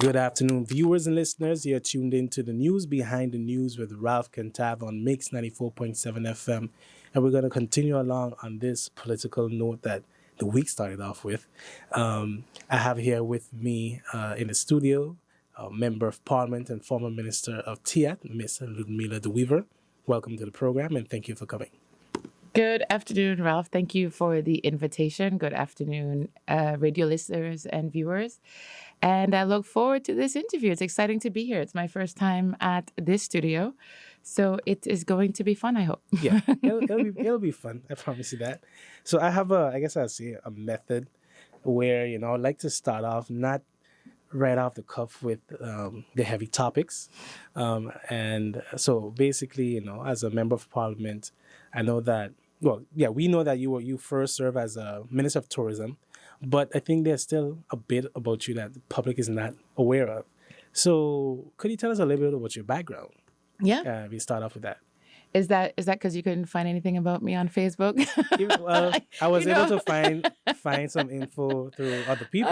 Good afternoon, viewers and listeners. You're tuned in to the news behind the news with Ralph Cantav on Mix 94.7 FM. And we're going to continue along on this political note that the week started off with. I have here with me in the studio a member of Parliament and former Minister of TIAT, Miss Ludmila the Weever. Welcome to the program and thank you for coming. Good afternoon, Ralph. Thank you for the invitation. Good afternoon, radio listeners and viewers. And I look forward to this interview. It's exciting to be here. It's my first time at this studio. So it is going to be fun, I hope. Yeah, it'll be fun. I promise you that. So I have I guess I'll say a method where, I'd like to start off not right off the cuff with the heavy topics. And so basically, as a member of parliament, I know that, we know that you first served as a Minister of Tourism, but I think there's still a bit about you that the public is not aware of. So could you tell us a little bit about your background? Yeah. We start off with that. Is that because you couldn't find anything about me on Facebook? Well, I was able to find some info through other people.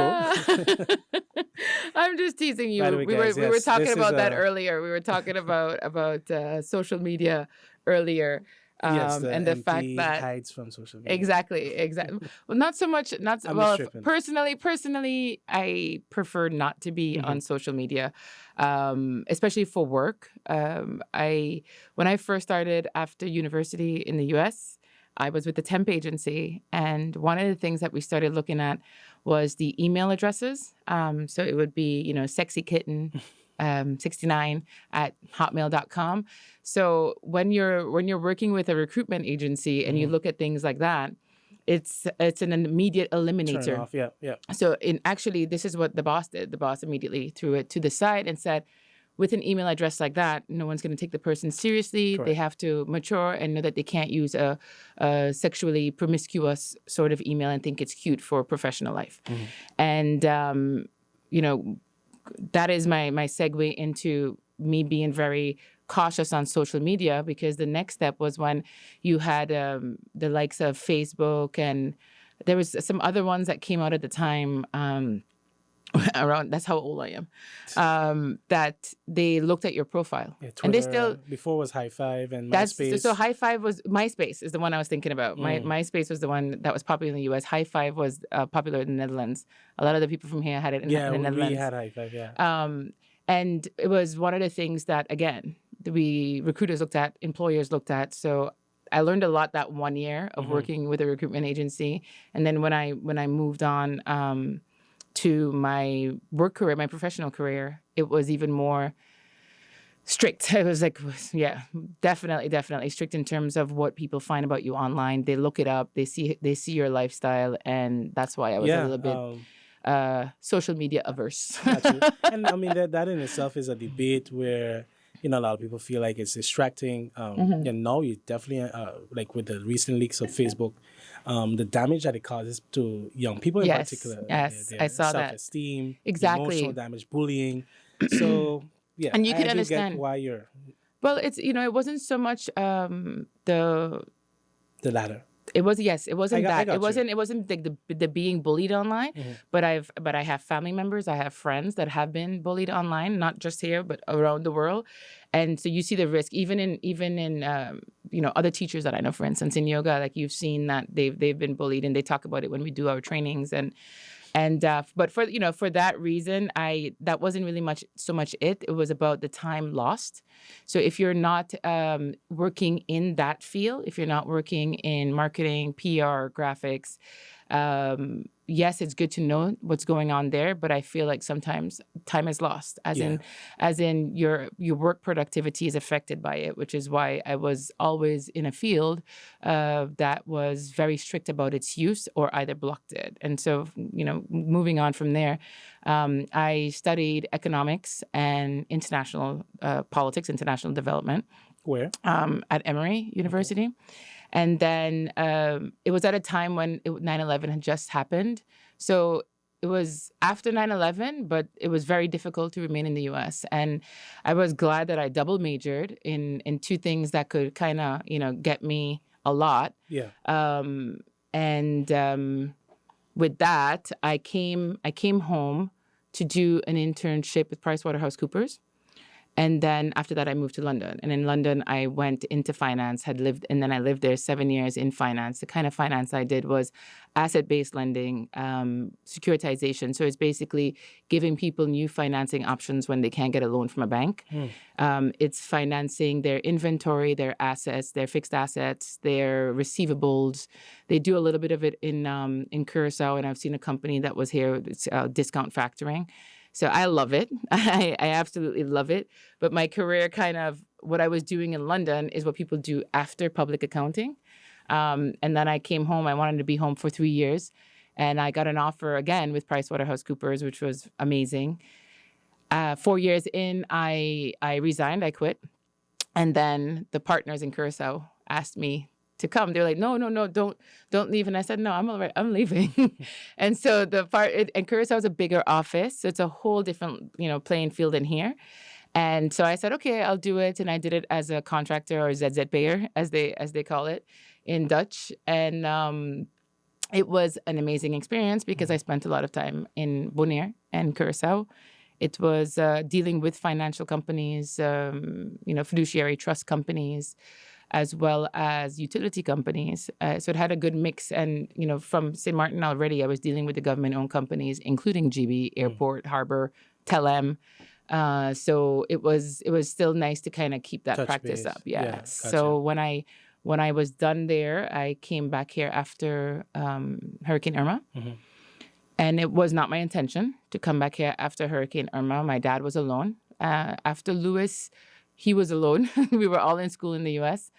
I'm just teasing you. By the way, we guys, were talking about that earlier. earlier. We were talking about social media earlier. Yes, the and the MP fact that hides from social media. Exactly. Well, not so much. I'm Well, stripping. personally, I prefer not to be on social media, especially for work. When I first started after university in the U.S., I was with the temp agency, and one of the things that we started looking at was the email addresses. So it would be, sexy kitten. 69 at hotmail.com. So when you're working with a recruitment agency and you look at things like that, it's an immediate eliminator. Turn off, yeah. So this is what the boss did. The boss immediately threw it to the side and said, with an email address like that, no one's going to take the person seriously. Correct. They have to mature and know that they can't use a sexually promiscuous sort of email and think it's cute for professional life. And, that is my segue into me being very cautious on social media, because the next step was when you had the likes of Facebook, and there was some other ones that came out at the time around, that's how old I am, that they looked at your profile. Yeah, Twitter, and they still, before was High Five and MySpace. so High Five was, MySpace is the one I was thinking about. MySpace was the one that was popular in the US. High Five was popular in the Netherlands. A lot of the people from here had it in the Netherlands. Yeah, we had High Five, yeah. And it was one of the things that, again, we recruiters looked at, employers looked at. So I learned a lot that 1 year of working with a recruitment agency. And then when I moved on to my work career, my professional career, it was even more strict. It was like, yeah, definitely strict in terms of what people find about you online. They look it up, they see your lifestyle, and that's why I was a little bit social media averse. Gotcha. And I mean that in itself is a debate where a lot of people feel like it's distracting. And now you definitely like with the recent leaks of Facebook, the damage that it causes to young people in particular. Yes, their I saw that. Self-esteem, Exactly. emotional damage, bullying. So yeah, And you can I do understand get why you're Well, it's it wasn't so much the latter. It wasn't I that. got It wasn't like the being bullied online. But I have family members, I have friends that have been bullied online, not just here but around the world. And so you see the risk even in other teachers that I know, for instance, in yoga, like you've seen that they've been bullied, and they talk about it when we do our trainings. But for that reason, that wasn't really so much it. It was about the time lost. So if you're not working in that field, if you're not working in marketing, PR, graphics, yes, it's good to know what's going on there, but I feel like sometimes time is lost, as in your work productivity is affected by it, which is why I was always in a field that was very strict about its use or either blocked it. And so, moving on from there, I studied economics and international politics, international development. Where? At Emory University. And then it was at a time when 9/11 had just happened. So it was after 9/11, but it was very difficult to remain in the U.S. And I was glad that I double majored in two things that could kind of, get me a lot. Yeah. With that, I came home to do an internship with PricewaterhouseCoopers. And then after that, I moved to London. And in London, I went into finance, and then I lived there 7 years in finance. The kind of finance I did was asset-based lending, securitization. So it's basically giving people new financing options when they can't get a loan from a bank. It's financing their inventory, their assets, their fixed assets, their receivables. They do a little bit of it in Curacao, and I've seen a company that was here, it's discount factoring. So I love it. I absolutely love it. But my career what I was doing in London is what people do after public accounting. And then I came home. I wanted to be home for 3 years. And I got an offer again with PricewaterhouseCoopers, which was amazing. 4 years in, I resigned. I quit. And then the partners in Curacao asked me to come. They're like, no, don't leave. And I said, no, I'm all right. I'm leaving. And so and Curacao is a bigger office. So it's a whole different, playing field in here. And so I said, okay, I'll do it. And I did it as a contractor, or ZZP'er, as they call it in Dutch. And it was an amazing experience because I spent a lot of time in Bonaire and Curacao. It was dealing with financial companies, fiduciary trust companies, as well as utility companies. So it had a good mix. And, from St. Martin already, I was dealing with the government-owned companies, including GB, Airport, Harbour, Telem. So it was still nice to kind of keep that Touch practice base. up. Yeah. Gotcha. So when I was done there, I came back here after Hurricane Irma. And it was not my intention to come back here after Hurricane Irma. My dad was alone. After Louis, he was alone. We were all in school in the U.S.,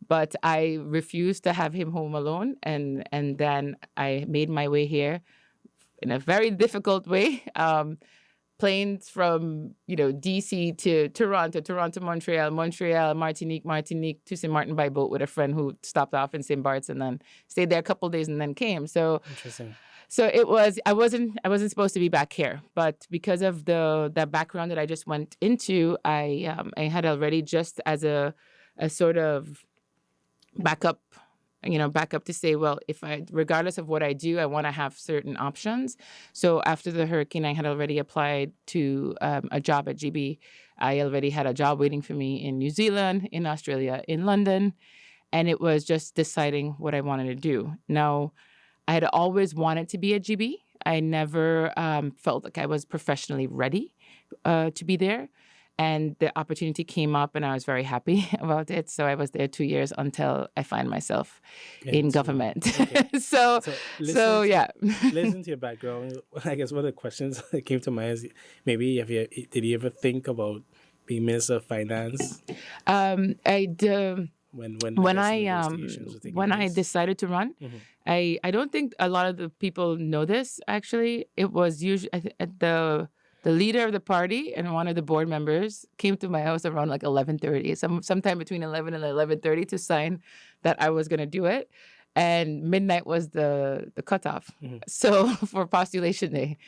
but I refused to have him home alone. And then I made my way here in a very difficult way. Planes from, D.C. to Toronto, Montreal, Martinique to St. Martin by boat with a friend who stopped off in St. Bart's and then stayed there a couple of days and then came. So Interesting. So it was. I wasn't supposed to be back here, but because of that background that I just went into, I had already, just as a sort of backup to say, well, regardless of what I do, I want to have certain options. So after the hurricane, I had already applied to a job at GB. I already had a job waiting for me in New Zealand, in Australia, in London, and it was just deciding what I wanted to do. Now, I had always wanted to be at GB. I never felt like I was professionally ready to be there. And the opportunity came up and I was very happy about it. So I was there 2 years until I find myself in government. Okay. So yeah. Listen to your background. I guess one of the questions that came to mind is maybe did you ever think about being Minister of Finance? I did. When I decided to run, I don't think a lot of the people know this. Actually, it was usually the leader of the party and one of the board members came to my house around like 11:30, sometime between 11 and 11:30 to sign that I was going to do it. And midnight was the cutoff. So for postulation day.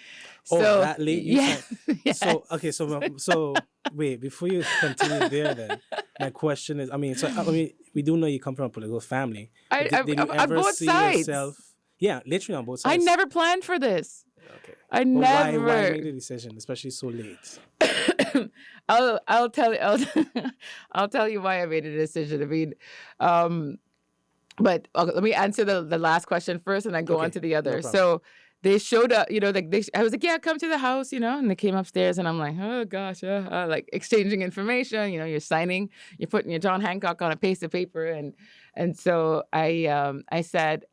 So that late? Yes. So okay, so wait, before you continue there, then my question is, we do know you come from a political family. Did you ever both see sides. yourself? Yeah, literally on both sides. I never planned for this. Okay. I never. Why make the decision, especially so late? I'll tell you why I made a decision. I mean, but okay, let me answer the last question first, and then go on to the other. So they showed up, I was like, yeah, come to the house, and they came upstairs, and I'm like, oh gosh, like exchanging information, you're signing, you're putting your John Hancock on a piece of paper, and so I said,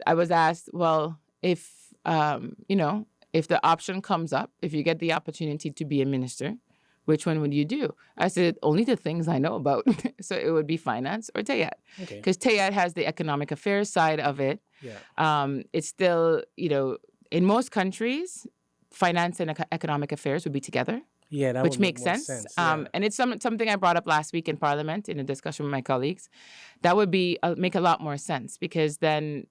I was asked, well, if the option comes up, if you get the opportunity to be a minister, which one would you do? I said, only the things I know about. So it would be finance or TEAD. Because TEAD has the economic affairs side of it. Yeah. It's still, in most countries, finance and economic affairs would be together. Yeah, that which would makes make more sense. Yeah. And it's something I brought up last week in Parliament in a discussion with my colleagues. That would make a lot more sense because then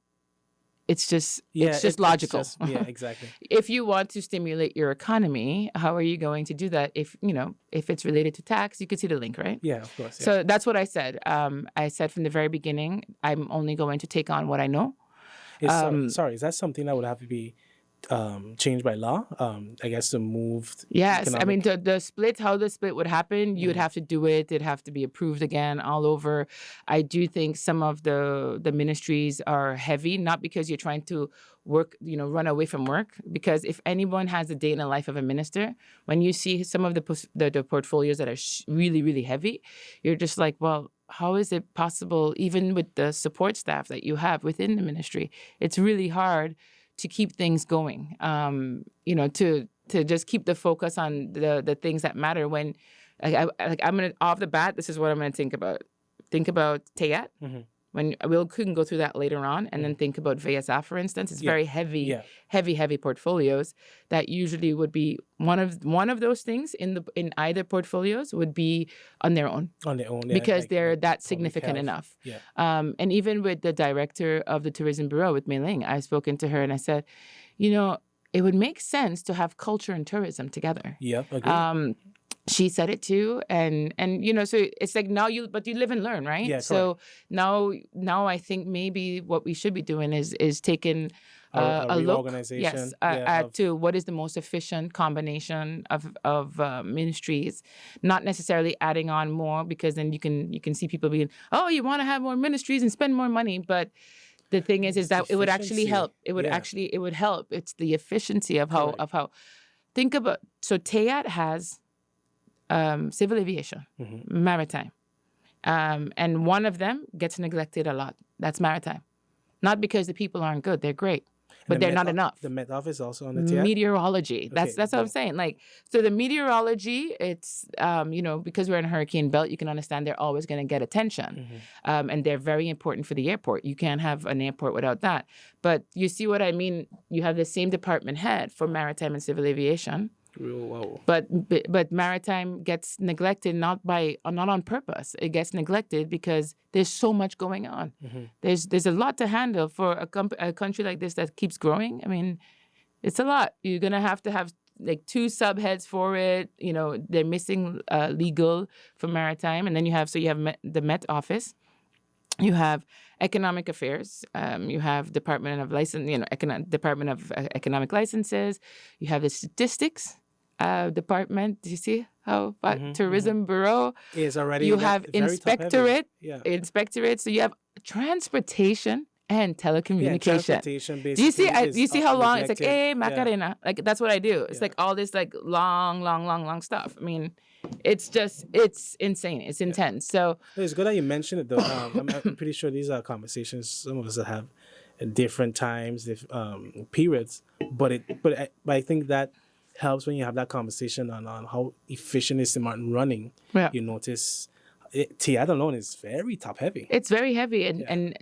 it's just logical. Yeah, exactly. If you want to stimulate your economy, how are you going to do that? If it's related to tax, you could see the link, right? Yeah, of course. Yeah. So that's what I said. I said from the very beginning, I'm only going to take on what I know. Sorry, is that something that would have to be changed by law. I guess to move Yes, I mean economic. the split, how the split would happen, you would have to do it. It'd have to be approved again all over. I do think some of the ministries are heavy, not because you're trying to work, run away from work. Because if anyone has a day in the life of a minister, when you see some of the portfolios that are really really heavy, you're just like, well, how is it possible? Even with the support staff that you have within the ministry, it's really hard to keep things going. To just keep the focus on the things that matter. When I'm gonna off the bat, this is what I'm gonna think about. Think about Teyat. Mm-hmm. When we can go through that later on, and then think about VSF, for instance. It's very heavy, Yeah. heavy portfolios that usually would be one of those things in either portfolios would be on their own. On their own, yeah, Because they're that public significant health. enough. Yeah. And even with the director of the tourism bureau, with Mei Ling, I've spoken to her and I said, it would make sense to have culture and tourism together. Yeah. Agree. She said it too, and so it's like now you live and learn, right? Yeah, So now I think maybe what we should be doing is taking A a look, reorganization, yes, yeah, of- to what is the most efficient combination of ministries, not necessarily adding on more, because then you can see people being, oh, you want to have more ministries and spend more money, but the thing is that it would actually efficiency. help. It would Yeah. it would help. It's the efficiency of how Correct. think about. So Teyat has civil aviation, Mm-hmm. maritime, and one of them gets neglected a lot. That's maritime, not because the people aren't good; they're great, but The they're Met not enough. The Met Office also on the TI. Meteorology. That's Okay, what I'm saying. Like, so the meteorology, it's because we're in a hurricane belt, you can understand they're always going to get attention, and they're very important for the airport. You can't have an airport without that. But you see what I mean? You have the same department head for maritime and civil aviation. Wow. But maritime gets neglected not on purpose. It gets neglected because there's so much going on. Mm-hmm. There's a lot to handle for a country like this that keeps growing. I mean, it's a lot. You're gonna have to have like 2 subheads for it. They're missing legal for maritime, and then you have the Met Office. You have economic affairs. You have Department of Department of Economic Licenses. You have the statistics department. Do you see how tourism bureau? Is already You that have very top-heavy. inspectorate. Yeah. Inspectorate. So you have transportation and Yeah, telecommunication. transportation Do you see? basically Do you is see how long it's like? neglected. Hey, Yeah. Macarena. Like that's what I do. It's like all this like long stuff. I mean, it's insane. It's intense. So It's good that you mentioned it, though. I'm pretty sure these are conversations some of us will have at different times, periods. But I think that helps when you have that conversation on how efficient is the mountain running. yeah. You notice TI alone is very top heavy. It's very heavy, and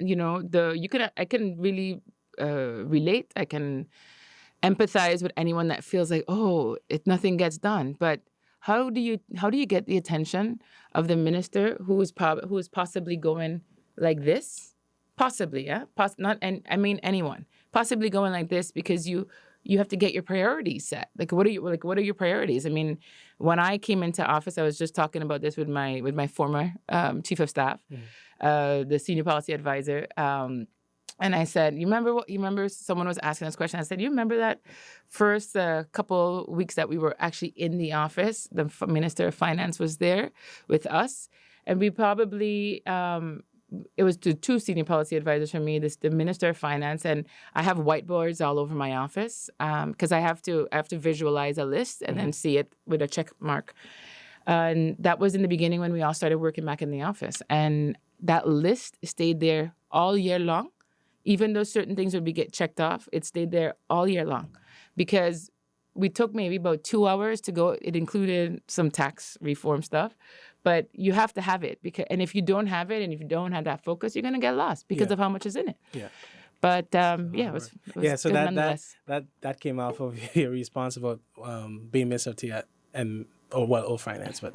I can really relate. I can empathize with anyone that feels like, nothing gets done. But how do you get the attention of the minister who is possibly going like this? Possibly, yeah. Not, and I mean anyone possibly going like this, because you have to get your priorities set. Like, what are your priorities? I mean, when I came into office, I was just talking about this with my former chief of staff, the senior policy advisor. And I said, you remember someone was asking this question. I said, you remember that first couple weeks that we were actually in the office, the Minister of Finance was there with us. And we probably, it was the 2 senior policy advisors for me, the Minister of Finance, and I have whiteboards all over my office because I have to visualize a list and then see it with a check mark. And that was in the beginning when we all started working back in the office. And that list stayed there all year long. Even though certain things would get checked off, it stayed there all year long, because we took maybe about 2 hours to go. It included some tax reform stuff, but you have to have it, and if you don't have it and if you don't have that focus, you're gonna get lost because of how much is in it. Yeah. But it was So good nonetheless. that came off of your response about being Mr. T and or finance, but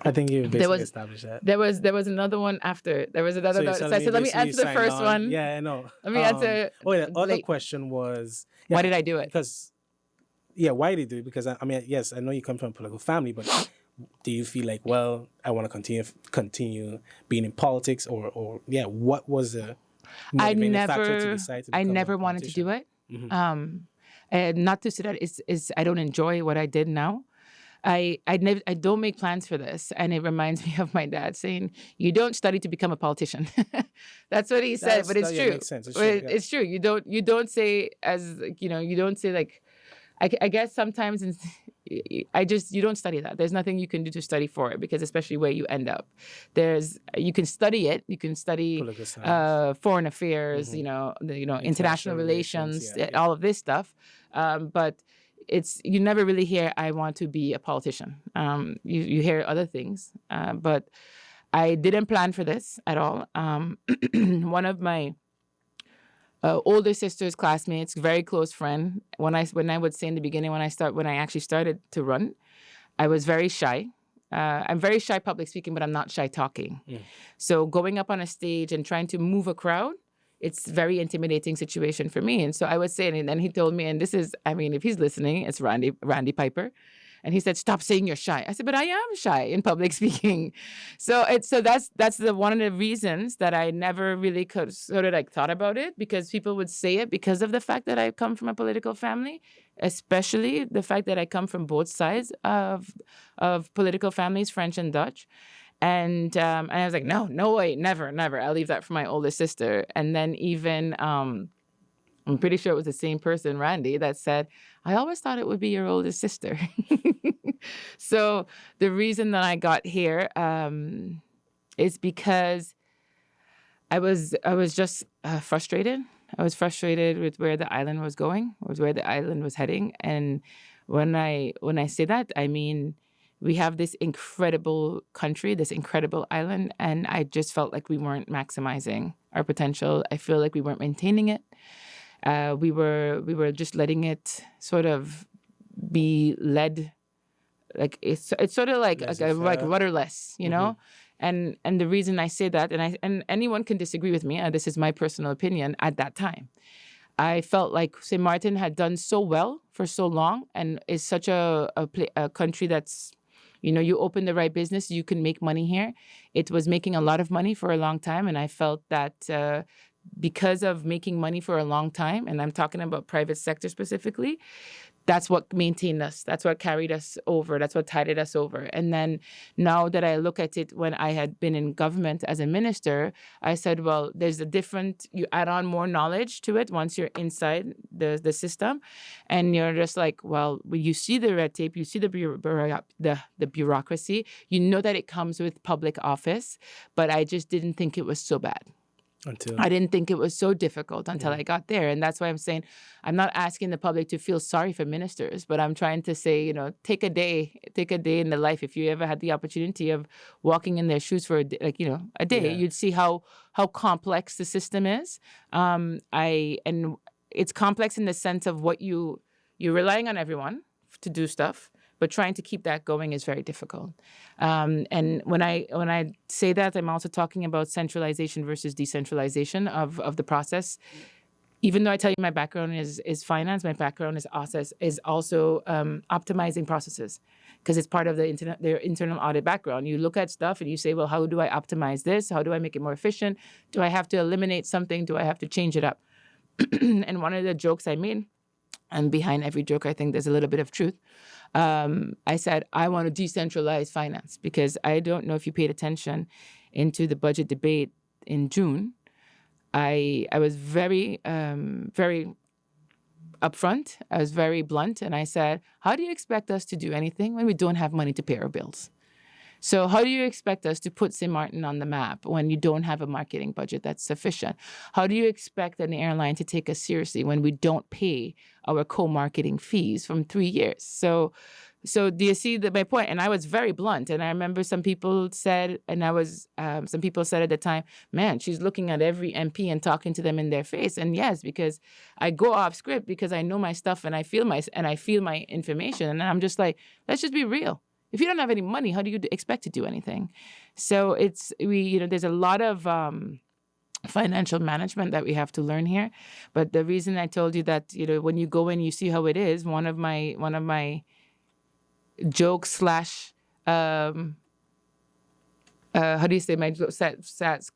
I think you basically established that. There was another one after. There was another. you're So I telling said, let me basically answer the signed first on. one. Yeah, I know. Let me answer. The other late. question was, Why did I do it? Because, why did you do it? Because I mean, yes, I know you come from a political family, but do you feel like, well, I want to continue being in politics, or what was the motivating factor to decide to I become never a wanted to do politician? it. And not to say that it's I don't enjoy what I did now. I don't make plans for this, and it reminds me of my dad saying, "You don't study to become a politician." That's what he said, but it's Yeah, true. makes sense. It's true. Yeah. It's true. You don't say as like, you don't say like I guess sometimes you don't study that. There's nothing you can do to study for it because especially where you end up, you can study it. You can study Political science. foreign affairs, international relations, all of this stuff, but you never really hear I want to be a politician. You hear other things, but I didn't plan for this at all. One of my older sister's classmates, very close friend. When I would say in the beginning when I actually started to run, I was very shy. I'm very shy public speaking, but I'm not shy talking. So going up on a stage and trying to move a crowd, it's a very intimidating situation for me. And so I would say, and then he told me, and this is, I mean, if he's listening, it's Randy Piper. And he said, "Stop saying you're shy." I said, "But I am shy in public speaking." So that's one of the reasons that I never really sort of like thought about it, because people would say it because of the fact that I come from a political family, especially the fact that I come from both sides of political families, French and Dutch. And I was like, no way, never. I'll leave that for my older sister. And then even I'm pretty sure it was the same person, Randy, that said, "I always thought it would be your older sister." So the reason that I got here is because I was just frustrated. I was frustrated with where the island was going, with where the island was heading. And when I say that, I mean, we have this incredible country, this incredible island, and I just felt like we weren't maximizing our potential. I feel like we weren't maintaining it. We were just letting it sort of be led, like it's sort of like rudderless, you know. And the reason I say that, and anyone can disagree with me. This is my personal opinion. At that time, I felt like St. Martin had done so well for so long, and is such a country that's, you open the right business, you can make money here. It was making a lot of money for a long time, and I felt that because of making money for a long time, and I'm talking about private sector specifically, that's what maintained us. That's what carried us over. That's what tided us over. And then now that I look at it, when I had been in government as a minister, I said, well, there's you add on more knowledge to it once you're inside the system. And you're just like, well, when you see the red tape, you see the bureaucracy, you know that it comes with public office, but I just didn't think it was so bad. I didn't think it was so difficult until I got there. And that's why I'm saying I'm not asking the public to feel sorry for ministers, but I'm trying to say, take a day in the life. If you ever had the opportunity of walking in their shoes for a day, you'd see how complex the system is. And it's complex in the sense of what you're relying on everyone to do stuff, but trying to keep that going is very difficult. And when I say that, I'm also talking about centralization versus decentralization of the process. Even though I tell you my background is finance, my background is also optimizing processes, because it's part of their internal audit background. You look at stuff and you say, well, how do I optimize this? How do I make it more efficient? Do I have to eliminate something? Do I have to change it up? And one of the jokes I made, and behind every joke, I think there's a little bit of truth. I said, I want to decentralize finance, because I don't know if you paid attention into the budget debate in June. I was very, very upfront. I was very blunt. And I said, how do you expect us to do anything when we don't have money to pay our bills? So how do you expect us to put St. Martin on the map when you don't have a marketing budget that's sufficient? How do you expect an airline to take us seriously when we don't pay our co-marketing fees from 3 years? So do you see my point? And I was very blunt. And I remember some people said at the time, man, she's looking at every MP and talking to them in their face. And yes, because I go off script because I know my stuff and I feel my information. And I'm just like, let's just be real. If you don't have any money, how do you expect to do anything? So there's a lot of financial management that we have to learn here. But the reason I told you that, when you go in, you see how it is. One of my jokes slash how do you say, my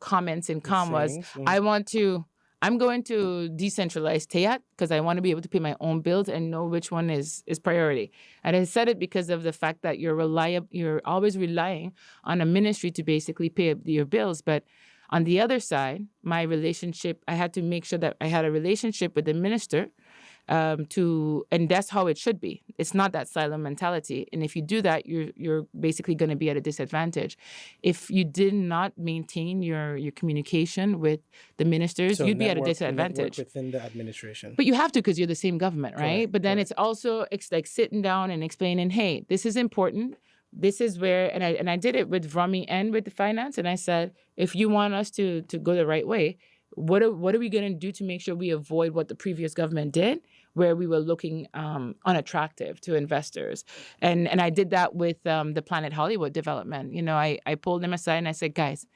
comments in com was, I want to I'm going to decentralize TEAT because I want to be able to pay my own bills and know which one is priority. And I said it because of the fact that you're always relying on a ministry to basically pay your bills. But on the other side, my relationship, I had to make sure that I had a relationship with the minister and that's how it should be. It's not that silo mentality. And if you do that, you're basically going to be at a disadvantage. If you did not maintain your communication with the ministers, So you'd be at a network disadvantage. within the administration. But you have to because you're the same government, right? Correct, But then correct. it's also like sitting down and explaining, hey, this is important. This is where, and I did it with Vrami and with the finance. And I said, if you want us to go the right way, what are we going to do to make sure we avoid what the previous government did, where we were looking unattractive to investors? And I did that with the Planet Hollywood development. You know, I pulled them aside and I said, guys,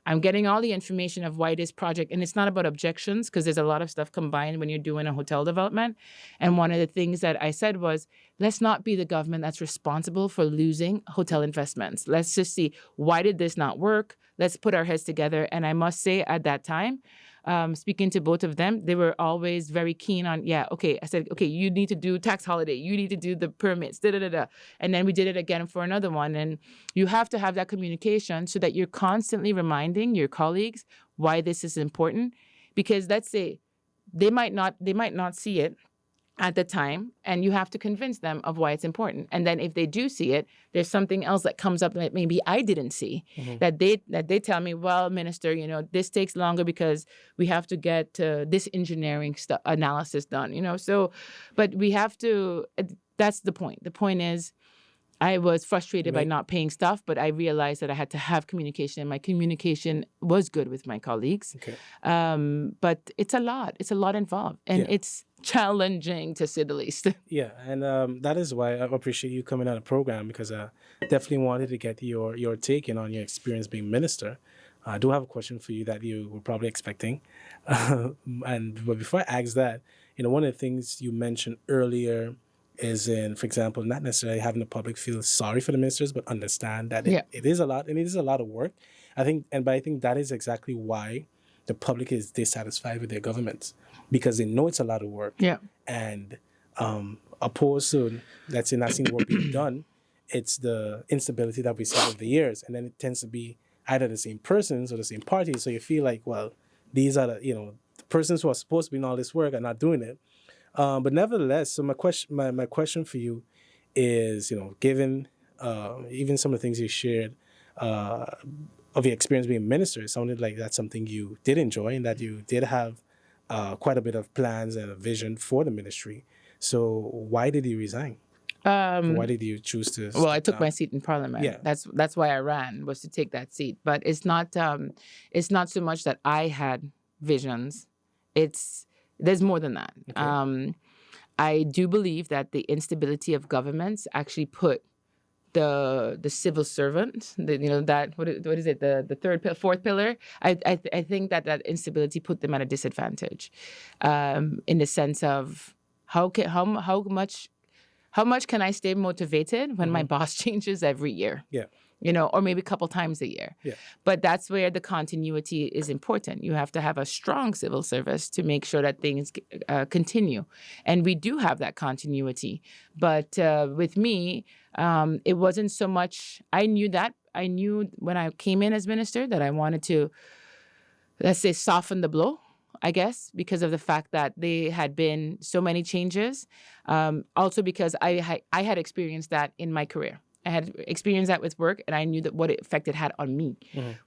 I'm getting all the information of why this project, and it's not about objections because there's a lot of stuff combined when you're doing a hotel development. And one of the things that I said was, let's not be the government that's responsible for losing hotel investments. Let's just see, why did this not work? Let's put our heads together. And I must say at that time, speaking to both of them, they were always very keen on, okay. I said, okay, you need to do tax holiday. You need to do the permits, da-da-da-da. And then we did it again for another one. And you have to have that communication so that you're constantly reminding your colleagues why this is important. Because let's say they might not see it at the time, and you have to convince them of why it's important. And then if they do see it, there's something else that comes up that maybe I didn't see, that they tell me, well, minister, you know, this takes longer because we have to get this engineering analysis done, you know. So, but we have to, that's the point. The point is, I was frustrated by not paying stuff, but I realized that I had to have communication, and my communication was good with my colleagues. Okay. But it's a lot involved, and it's challenging to say the least. Yeah, and that is why I appreciate you coming on the program, because I definitely wanted to get your take in on your experience being minister. I do have a question for you that you were probably expecting, but before I ask that, you know, one of the things you mentioned earlier is in, for example, not necessarily having the public feel sorry for the ministers, but understand that it is a lot, and it is a lot of work. I think that is exactly why the public is dissatisfied with their governments, because they know it's a lot of work. Yeah. And opposed to, let's say, not seeing work being done, it's the instability that we see over the years. And then it tends to be either the same persons or the same parties. So you feel like, well, these are the persons who are supposed to be doing all this work are not doing it. But nevertheless, so my question for you is, you know, given even some of the things you shared of your experience being a minister, it sounded like that's something you did enjoy and that you did have quite a bit of plans and a vision for the ministry. So why did you resign? Why did you choose to? Well, I took my seat in Parliament. Yeah. That's why I ran, was to take that seat. But it's not so much that I had visions. There's more than that. Okay. I do believe that the instability of governments actually put the civil servant, what is it, the fourth pillar. I think that instability put them at a disadvantage, in the sense of how much can I stay motivated when my boss changes every year? Yeah. You know, or maybe a couple times a year. Yeah. But that's where the continuity is important. You have to have a strong civil service to make sure that things continue. And we do have that continuity. But with me, it wasn't so much, I knew when I came in as minister that I wanted to, let's say, soften the blow, I guess, because of the fact that there had been so many changes. Also because I had experienced that in my career. I had experienced that with work, and I knew that what effect it had on me,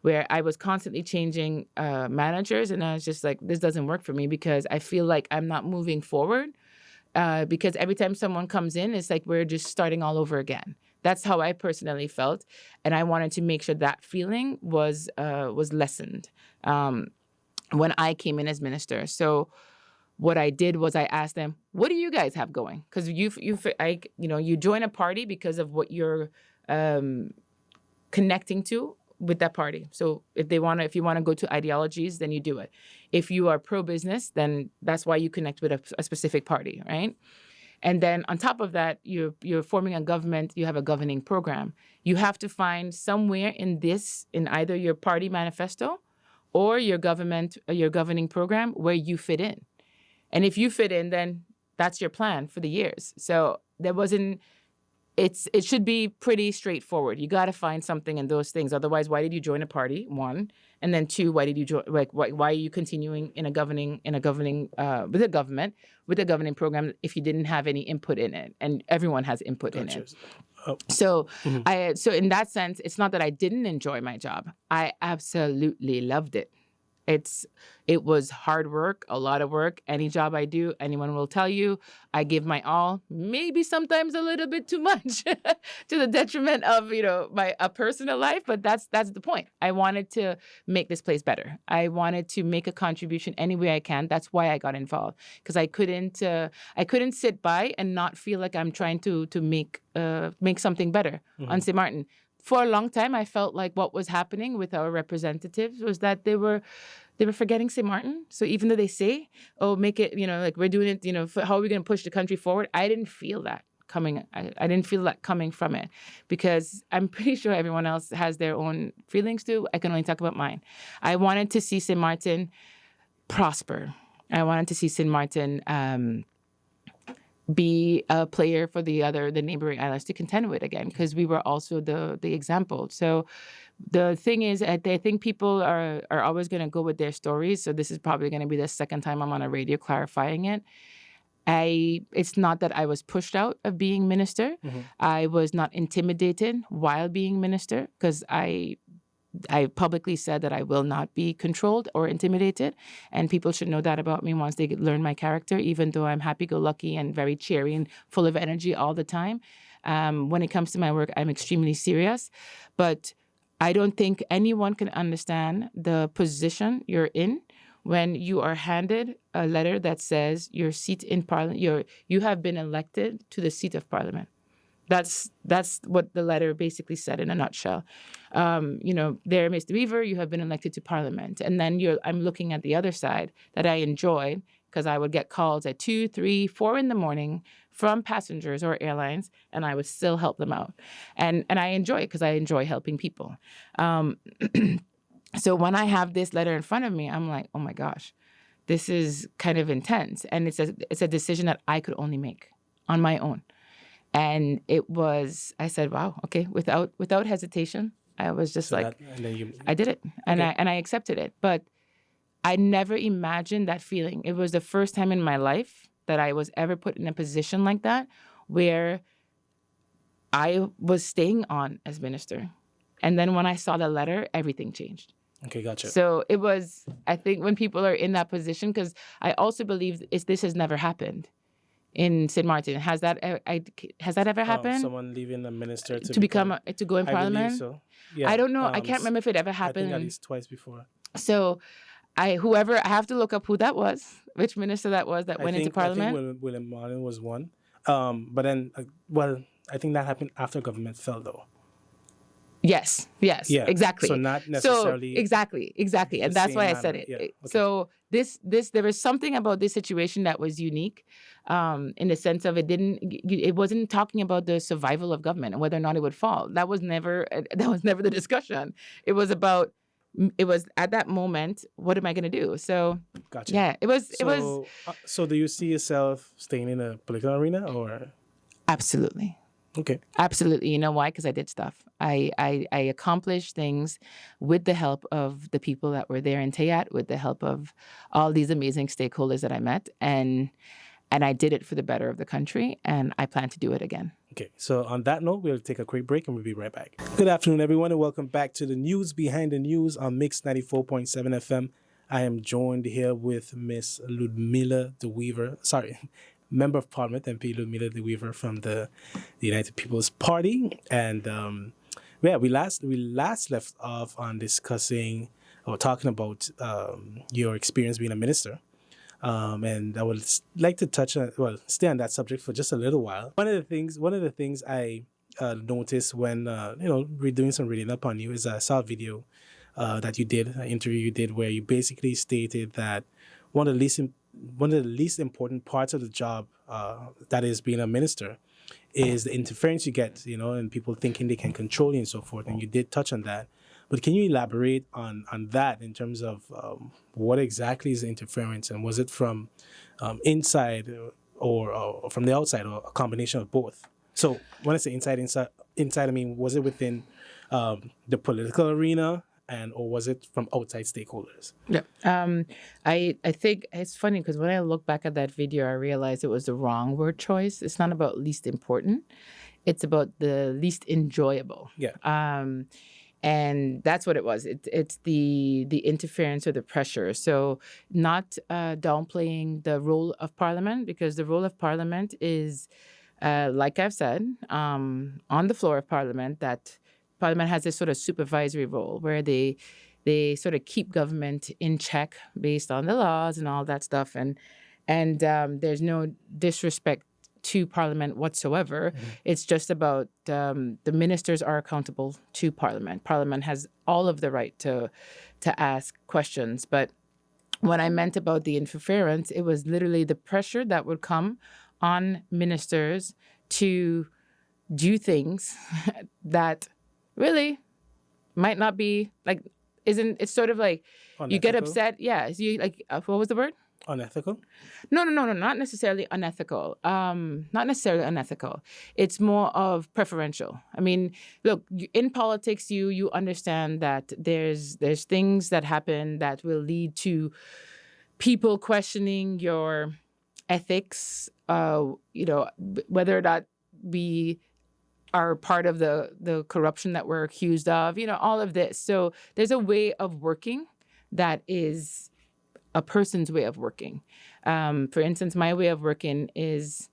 where I was constantly changing managers, and I was just like, this doesn't work for me because I feel like I'm not moving forward, because every time someone comes in, it's like we're just starting all over again. That's how I personally felt, and I wanted to make sure that feeling was lessened when I came in as minister. So what I did was I asked them, what do you guys have going? Because you join a party because of what you're connecting to with that party. So if you want to go to ideologies, then you do it. If you are pro-business, then that's why you connect with a specific party, right? And then on top of that, you're forming a government, you have a governing program. You have to find somewhere in either your party manifesto or your governing program where you fit in. And if you fit in, then that's your plan for the years. So there wasn't. It should be pretty straightforward. You got to find something in those things. Otherwise, why did you join a party? One, and then two, why did you join? Like, why are you continuing in a governing with a governing program if you didn't have any input in it? And everyone has input in it. Oh. So so in that sense, it's not that I didn't enjoy my job. I absolutely loved it. It was hard work, a lot of work. Any job I do, anyone will tell you, I give my all, maybe sometimes a little bit too much to the detriment of, my personal life. But that's the point. I wanted to make this place better. I wanted to make a contribution any way I can. That's why I got involved, because I couldn't sit by and not feel like I'm trying to make something better on St. Martin. For a long time, I felt like what was happening with our representatives was that they were forgetting St. Martin. So even though they say, "Oh, make it," like we're doing it, how are we going to push the country forward? I didn't feel that coming. I didn't feel that coming from it, because I'm pretty sure everyone else has their own feelings too. I can only talk about mine. I wanted to see St. Martin prosper. I wanted to see St. Martin be a player for the neighboring islands to contend with again, because we were also the example. So the thing is, I think people are always going to go with their stories. So this is probably going to be the second time I'm on a radio clarifying it. It's not that I was pushed out of being minister. I was not intimidated while being minister, because I publicly said that I will not be controlled or intimidated, and people should know that about me once they learn my character, even though I'm happy-go-lucky and very cheery and full of energy all the time. When it comes to my work, I'm extremely serious, but I don't think anyone can understand the position you're in when you are handed a letter that says your seat in Parliament, you have been elected to the seat of Parliament. That's what the letter basically said in a nutshell. There, Mr. Weever, you have been elected to Parliament. And then I'm looking at the other side that I enjoyed, because I would get calls at 2, 3, 4 in the morning from passengers or airlines, and I would still help them out. And I enjoy it because I enjoy helping people. So when I have this letter in front of me, I'm like, oh my gosh, this is kind of intense. And it's a decision that I could only make on my own. And I said, wow, okay, without hesitation. I was just I did it, and okay. I accepted it. But I never imagined that feeling. It was the first time in my life that I was ever put in a position like that, where I was staying on as minister. And then when I saw the letter, everything changed. Okay, gotcha. So it was, I think, when people are in that position, because I also believe this has never happened in St. Martin. Has that ever happened? Someone leaving a minister to go in Parliament? I believe so. Yeah. I don't know. I can't remember if it ever happened. I think at least twice before. So I have to look up who that was, which minister that was that went into Parliament. I think William Martin was one. But then, I think that happened after government fell, though. Yes, yeah. Exactly. So not necessarily. So exactly, and that's why I said it. Yeah. Okay. So there was something about this situation that was unique, in the sense of it wasn't talking about the survival of government and whether or not it would fall. That was never the discussion. It was at that moment, what am I going to do? So gotcha. Yeah, it was. So do you see yourself staying in a political arena, or? Absolutely. Okay. Absolutely. You know why? Because I did stuff. I accomplished things with the help of the people that were there in Tayat, with the help of all these amazing stakeholders that I met. And I did it for the better of the country, and I plan to do it again. Okay. So on that note, we'll take a quick break and we'll be right back. Good afternoon, everyone, and welcome back to the News Behind the News on Mix 94.7 FM. I am joined here with Miss Ludmila the Weever. Member of Parliament, MP Ludmila the Weever from the United People's Party. And we last left off on discussing or talking about your experience being a minister. And I would like to stay on that subject for just a little while. One of the things I noticed when we're doing some reading up on you is I saw a video that you did, an interview you did, where you basically stated that one of the least important parts of the job, that is being a minister, is the interference you get, and people thinking they can control you and so forth. And you did touch on that. But can you elaborate on that in terms of what exactly is interference, and was it from inside or from the outside, or a combination of both? So when I say inside, I mean, was it within the political arena, and or was it from outside stakeholders? Yeah. I think it's funny because when I look back at that video, I realized it was the wrong word choice. It's not about least important. It's about the least enjoyable. Yeah. And that's what it was. It's the interference or the pressure. So not downplaying the role of Parliament, because the role of Parliament is, like I've said, on the floor of Parliament, that Parliament has this sort of supervisory role where they sort of keep government in check based on the laws and all that stuff. And there's no disrespect to Parliament whatsoever. Mm-hmm. It's just about the ministers are accountable to Parliament. Parliament has all of the right to ask questions. But when I meant about the interference, it was literally the pressure that would come on ministers to do things that really might not be like, it's sort of like Unethical? You get upset. Yeah. You like, what was the word? Unethical? No, not necessarily unethical. Not necessarily unethical. It's more of preferential. I mean, look, in politics, you understand that there's things that happen that will lead to people questioning your ethics. Whether or not we are part of the corruption that we're accused of. All of this. So there's a way of working that is a person's way of working. For instance, my way of working is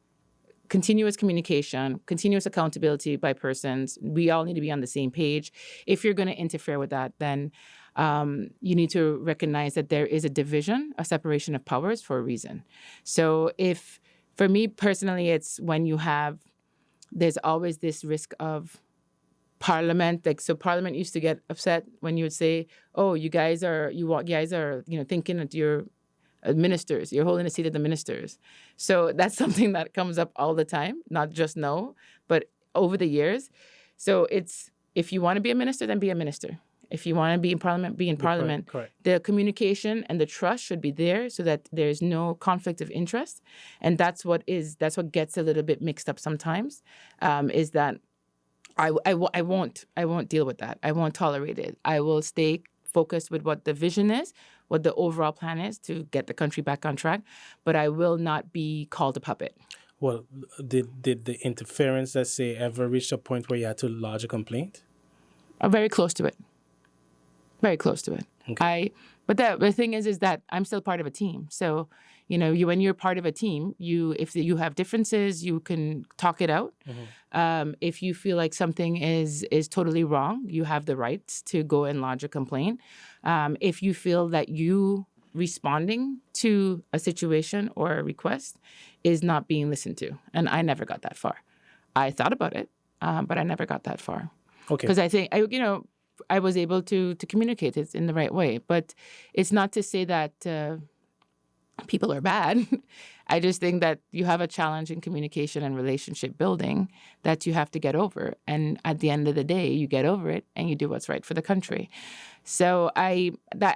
continuous communication, continuous accountability by persons. We all need to be on the same page. If you're going to interfere with that, then you need to recognize that there is a division, a separation of powers for a reason. So for me personally, it's when there's always this risk of Parliament. So Parliament used to get upset when you would say, "Oh, you guys are thinking that you're ministers. You're holding the seat of the ministers." So that's something that comes up all the time, not just now, but over the years. So it's, if you want to be a minister, then be a minister. If you want to be in Parliament, be in Parliament. Correct. The communication and the trust should be there so that there's no conflict of interest. And that's what gets a little bit mixed up sometimes, is that I won't deal with that. I won't tolerate it. I will stay focused with what the vision is, what the overall plan is to get the country back on track, but I will not be called a puppet. Well, did the interference, let's say, ever reach a point where you had to lodge a complaint? I'm very close to it. Very close to it. Okay. But the thing is that I'm still part of a team. So, when you're part of a team, if you have differences, you can talk it out. Mm-hmm. If you feel like something is totally wrong, you have the rights to go and lodge a complaint. If you feel that you responding to a situation or a request is not being listened to, and I never got that far. I thought about it, but I never got that far. Okay. Because I think I was able to communicate it in the right way. But it's not to say that people are bad. I just think that you have a challenge in communication and relationship building that you have to get over. And at the end of the day, you get over it and you do what's right for the country. So I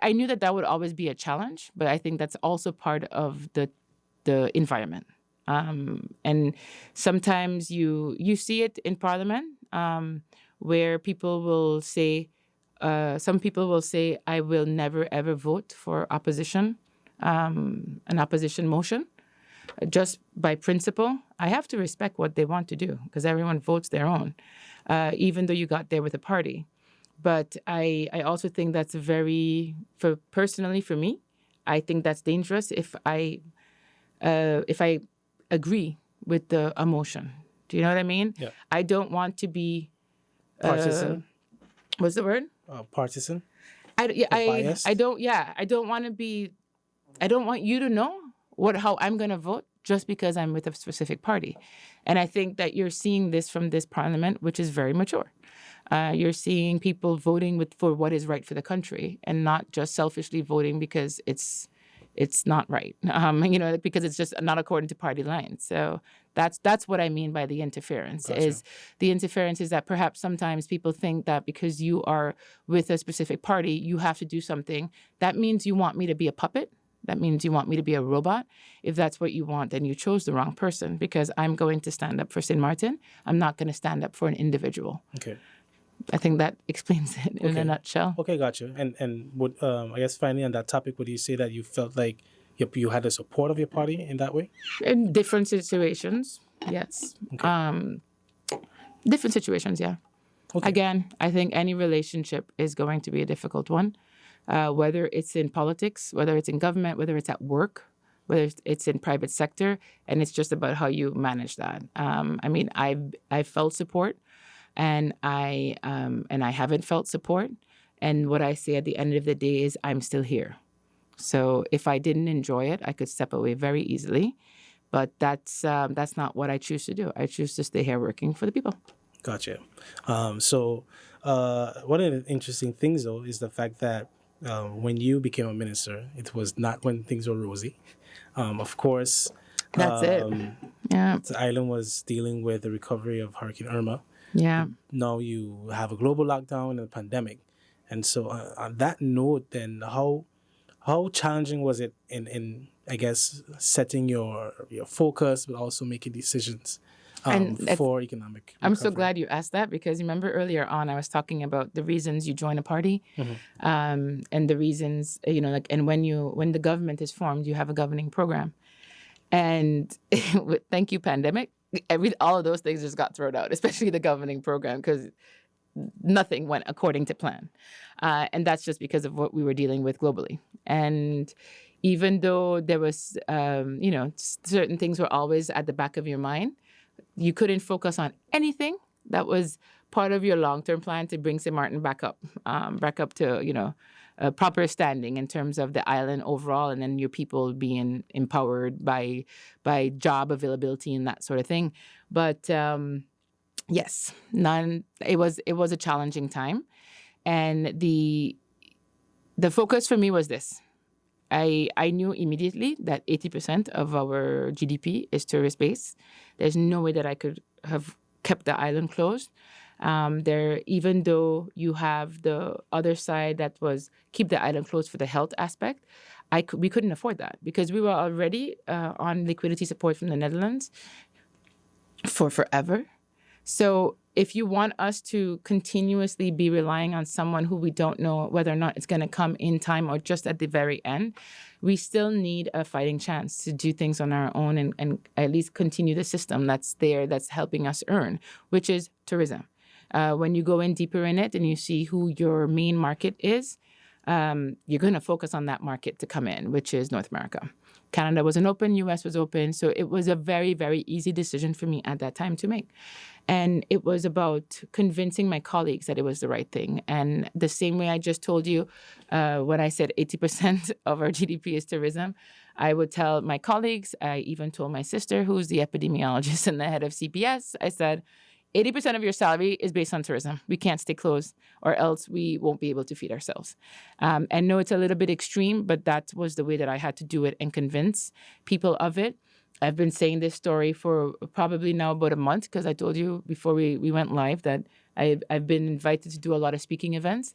knew that would always be a challenge, but I think that's also part of the environment. And sometimes you see it in Parliament, where people will say, some people will say, I will never, ever vote for opposition, an opposition motion. Just by principle, I have to respect what they want to do because everyone votes their own, even though you got there with a party. But I also think that's personally for me, I think that's dangerous if I agree with the emotion. Do you know what I mean? Yeah. I don't want to be partisan. What's the word? Partisan. I don't want to be. I don't want you to know how I'm going to vote just because I'm with a specific party, and I think that you're seeing this from this Parliament, which is very mature. You're seeing people voting for what is right for the country, and not just selfishly voting because it's not right. Because it's just not according to party lines. So That's what I mean by the interference. Gotcha. Is the interference is that perhaps sometimes people think that because you are with a specific party, you have to do something. That means you want me to be a puppet. That means you want me to be a robot. If that's what you want, then you chose the wrong person, because I'm going to stand up for St. Martin. I'm not going to stand up for an individual. Okay. I think that explains it in a nutshell. Okay, gotcha. And would I guess finally on that topic, would you say that you felt like you had the support of your party in that way? In different situations, yes. Okay. Different situations, yeah. Okay. Again, I think any relationship is going to be a difficult one, whether it's in politics, whether it's in government, whether it's at work, whether it's in private sector, and it's just about how you manage that. I mean, I felt support, and I haven't felt support, and what I say at the end of the day is I'm still here. So if I didn't enjoy it, I could step away very easily, but that's not what I choose to do. I choose to stay here working for the people. Gotcha. So one of the interesting things, though, is the fact that when you became a minister, it was not when things were rosy. Of course, that's it. Yeah. The island was dealing with the recovery of Hurricane Irma. Yeah. Now you have a global lockdown and a pandemic. And so on that note, then how challenging was it in I guess setting your focus, but also making decisions for economic recovery? I'm so glad you asked that, because remember earlier on I was talking about the reasons you join a party, and the reasons, and when the government is formed, you have a governing program, and thank you pandemic, all of those things just got thrown out, especially the governing program, because nothing went according to plan, and that's just because of what we were dealing with globally. And even though there was, certain things were always at the back of your mind, you couldn't focus on anything that was part of your long-term plan to bring St. Martin back up to, a proper standing in terms of the island overall, and then your people being empowered by job availability and that sort of thing. But yes, it was a challenging time, and the focus for me was this. I knew immediately that 80% of our GDP is tourist-based. There's no way that I could have kept the island closed. Even though you have the other side that was keep the island closed for the health aspect, we couldn't afford that, because we were already on liquidity support from the Netherlands for forever. So if you want us to continuously be relying on someone who we don't know whether or not it's going to come in time or just at the very end, we still need a fighting chance to do things on our own and at least continue the system that's there, that's helping us earn, which is tourism. When you go in deeper in it and you see who your main market is, you're going to focus on that market to come in, which is North America. Canada wasn't open, US was open. So it was a very, very easy decision for me at that time to make. And it was about convincing my colleagues that it was the right thing. And the same way I just told you, when I said 80% of our GDP is tourism, I would tell my colleagues, I even told my sister, who's the epidemiologist and the head of CPS, I said, 80% of your salary is based on tourism. We can't stay closed, or else we won't be able to feed ourselves. And no, it's a little bit extreme, but that was the way that I had to do it and convince people of it. I've been saying this story for probably now about a month, because I told you before we went live that I've been invited to do a lot of speaking events.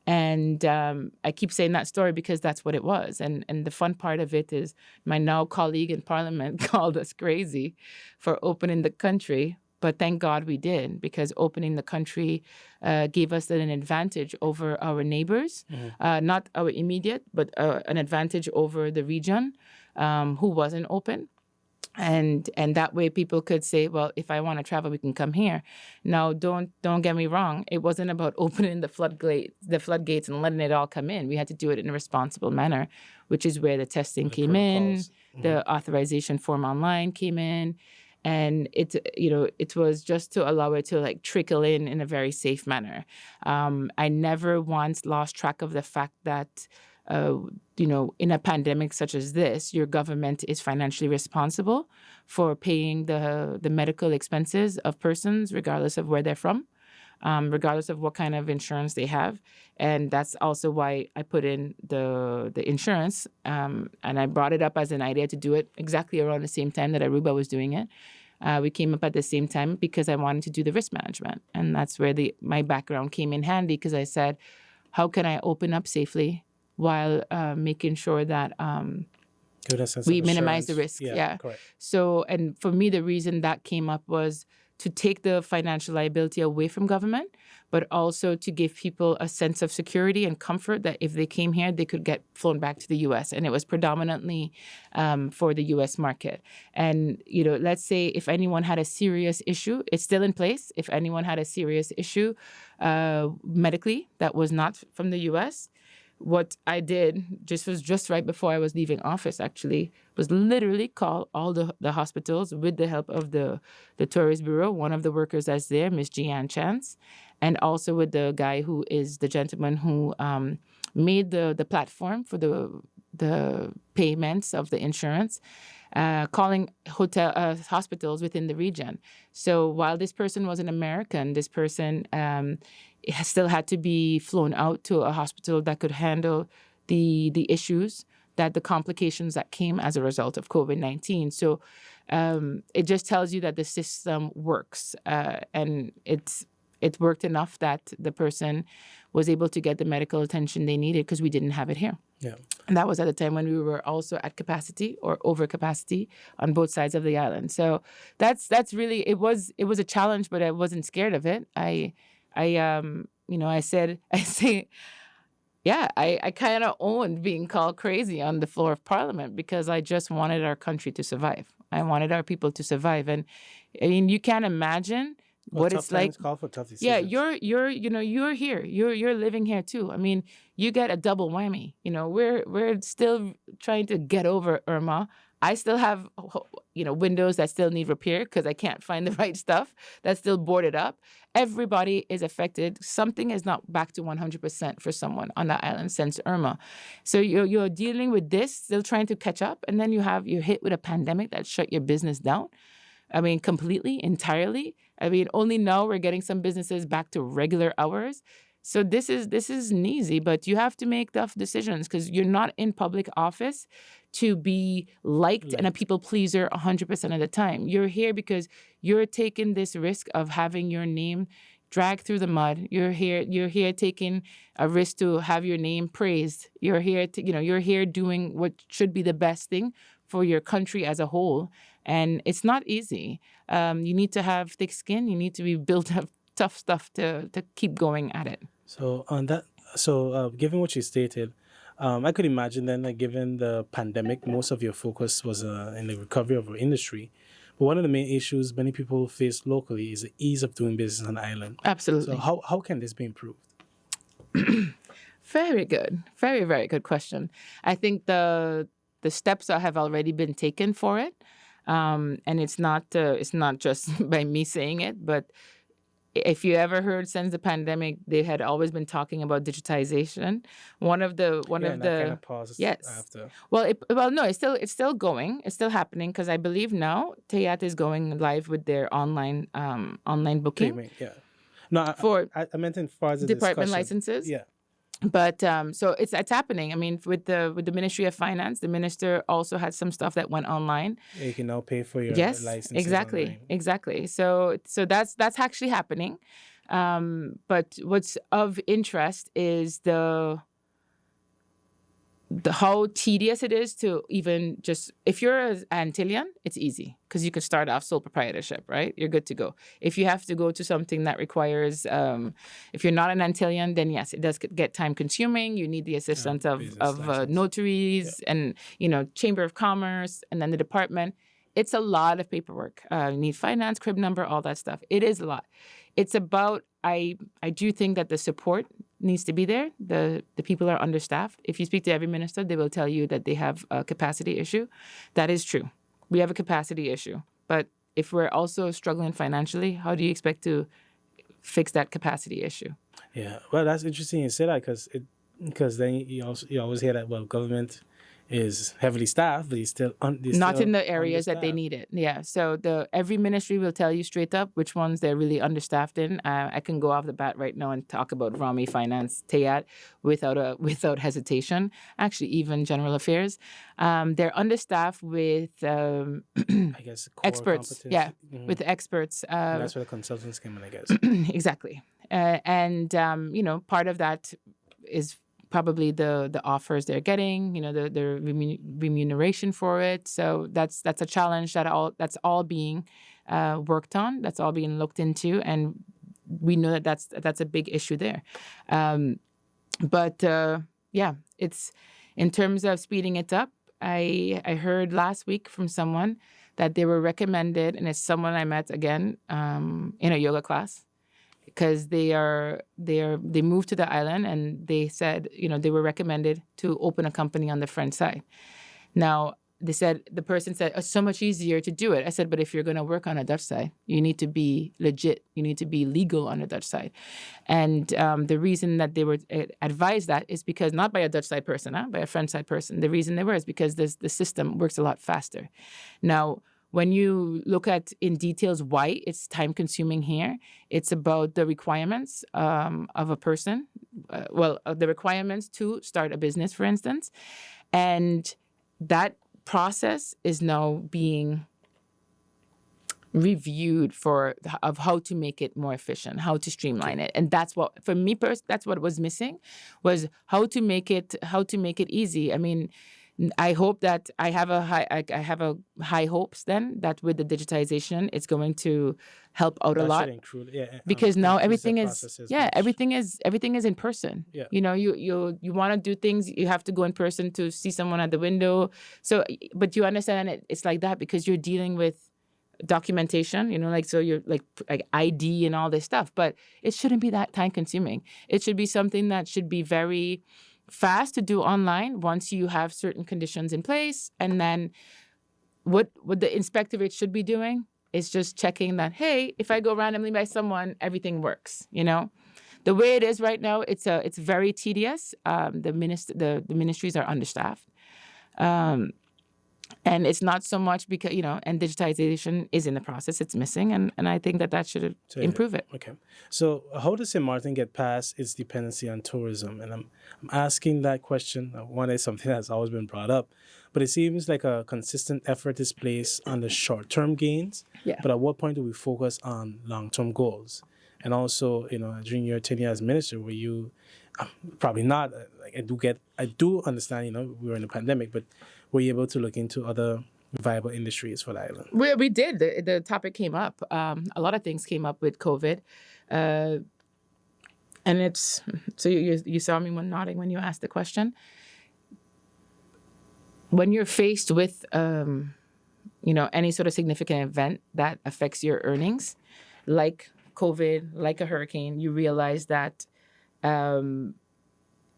And I keep saying that story because that's what it was. And the fun part of it is my now colleague in Parliament called us crazy for opening the country. But thank God we did, because opening the country gave us an advantage over our neighbors, not our immediate, but an advantage over the region who wasn't open. And that way people could say, well, if I want to travel, we can come here. Now, don't get me wrong. It wasn't about opening the floodgates and letting it all come in. We had to do it in a responsible manner, which is where the testing came in, the authorization form online came in. And it was just to allow it to trickle in a very safe manner. I never once lost track of the fact that, in a pandemic such as this, your government is financially responsible for paying the medical expenses of persons, regardless of where they're from, regardless of what kind of insurance they have. And that's also why I put in the insurance. And I brought it up as an idea to do it exactly around the same time that Aruba was doing it. We came up at the same time because I wanted to do the risk management. And that's where my background came in handy, because I said, how can I open up safely while making sure that we minimize the risk? Yeah. Correct. So, and for me, the reason that came up was to take the financial liability away from government, but also to give people a sense of security and comfort that if they came here, they could get flown back to the U.S. And it was predominantly for the U.S. market. And, let's say if anyone had a serious issue, it's still in place. If anyone had a serious issue medically that was not from the U.S., what I did was just right before I was leaving office, actually, was literally call all the hospitals with the help of the Tourist Bureau, one of the workers that's there, Miss Jeanne Chance, and also with the guy who is the gentleman who made the platform for the payments of the insurance, calling hospitals within the region. So while this person was an American, this person still had to be flown out to a hospital that could handle the issues, that the complications that came as a result of COVID-19. So it just tells you that the system works, and it worked enough that the person was able to get the medical attention they needed because we didn't have it here. Yeah. And that was at the time when we were also at capacity or over capacity on both sides of the island. So that's really, it was a challenge, but I wasn't scared of it. I kind of owned being called crazy on the floor of Parliament because I just wanted our country to survive. I wanted our people to survive. And I mean, you can't imagine what it's like. Call for tough decisions. Yeah, you're here. You're living here too. I mean, you get a double whammy. We're still trying to get over Irma. I still have windows that still need repair because I can't find the right stuff. That's still boarded up. Everybody is affected. Something is not back to 100% for someone on that island since Irma. So you're dealing with this, still trying to catch up, and then you're hit with a pandemic that shut your business down. I mean, completely, entirely. I mean, only now we're getting some businesses back to regular hours. So this is easy, but you have to make tough decisions because you're not in public office to be liked and a people pleaser 100% of the time. You're here because you're taking this risk of having your name dragged through the mud. You're here taking a risk to have your name praised. You're here doing what should be the best thing for your country as a whole. And it's not easy. You need to have thick skin. You need to be built of tough stuff to keep going at it. So on that, given what you stated, I could imagine then that given the pandemic, most of your focus was in the recovery of our industry. But one of the main issues many people face locally is the ease of doing business on the island. Absolutely. So how can this be improved? Very good. Very, very good question. I think the steps have already been taken for it. And it's not just by me saying it, but if you ever heard since the pandemic, they had always been talking about digitization. One of the kind of pauses after. No, it's still going. It's still happening because I believe now Tayat is going live with their online booking. Payment, yeah. No, I meant in far as the department discussion. licenses. Yeah. But so it's happening. I mean, with the Ministry of Finance, the minister also had some stuff that went online. Yeah, you can now pay for your licenses. Exactly. So that's actually happening. But what's of interest is the how tedious it is to even just, if you're an Antillian, it's easy because you can start off sole proprietorship, right? You're good to go. If you have to go to something that requires, if you're not an Antillian, then yes, it does get time consuming. You need the assistance of notaries and, Chamber of Commerce and then the department. It's a lot of paperwork. You need finance, crib number, all that stuff. It is a lot. It's about, I do think that the support needs to be there. The people are understaffed. If you speak to every minister, they will tell you that they have a capacity issue. That is true. We have a capacity issue. But if we're also struggling financially, how do you expect to fix that capacity issue? Yeah, well, that's interesting you say that because then you always hear that, well, government is heavily staffed, but he's still Not in the areas that they understaffed. need it. Yeah. So every ministry will tell you straight up which ones they're really understaffed in. I can go off the bat right now and talk about Rami Finance, TEAT, without hesitation. Actually, even General Affairs, they're understaffed with I guess core experts. Yeah, competency. Mhm. with experts. And that's where the consultants come in, I guess. Exactly. And part of that is probably the offers they're getting, the remuneration for it. So that's a challenge that's all being worked on. That's all being looked into, and we know that's a big issue there. But it's in terms of speeding it up. I heard last week from someone that they were recommended, and it's someone I met again in a yoga class, because they moved to the island, and they said, they were recommended to open a company on the French side. Now, the person said, it's so much easier to do it. I said, but if you're going to work on a Dutch side, you need to be legit. You need to be legal on the Dutch side. And the reason that they were advised that is because, not by a Dutch side person, by a French side person. The reason they were is because the system works a lot faster. Now, when you look at in details why it's time consuming here, it's about the requirements of a person. The requirements to start a business, for instance. And that process is now being reviewed of how to make it more efficient, how to streamline it. And that's what, for me that's what was missing, was how to make it easy. I mean, I hope that I have a high hopes then that with the digitization, it's going to help out a lot. Because now everything is everything is in person. Yeah. You want to do things, you have to go in person to see someone at the window. So, but you understand it's like that because you're dealing with documentation, so you're like ID and all this stuff. But it shouldn't be that time consuming. It should be something that should be very fast to do online once you have certain conditions in place. And then what the inspectorate should be doing is just checking that, hey, if I go randomly by someone, everything works. The way it is right now, it's very tedious. The ministries are understaffed. And it's not so much because, and digitization is in the process. It's missing. And I think that should improve it. Okay. So how does St. Martin get past its dependency on tourism? And I'm asking that question. One is something that's always been brought up, but it seems like a consistent effort is placed on the short-term gains. Yeah. But at what point do we focus on long-term goals? And also, during your tenure as minister, were you probably not, I do understand, we were in a pandemic, but were you able to look into other viable industries for the island? We did. The topic came up. A lot of things came up with COVID. And it's, so you saw me nodding when you asked the question. When you're faced with, any sort of significant event that affects your earnings, like COVID, like a hurricane, you realize that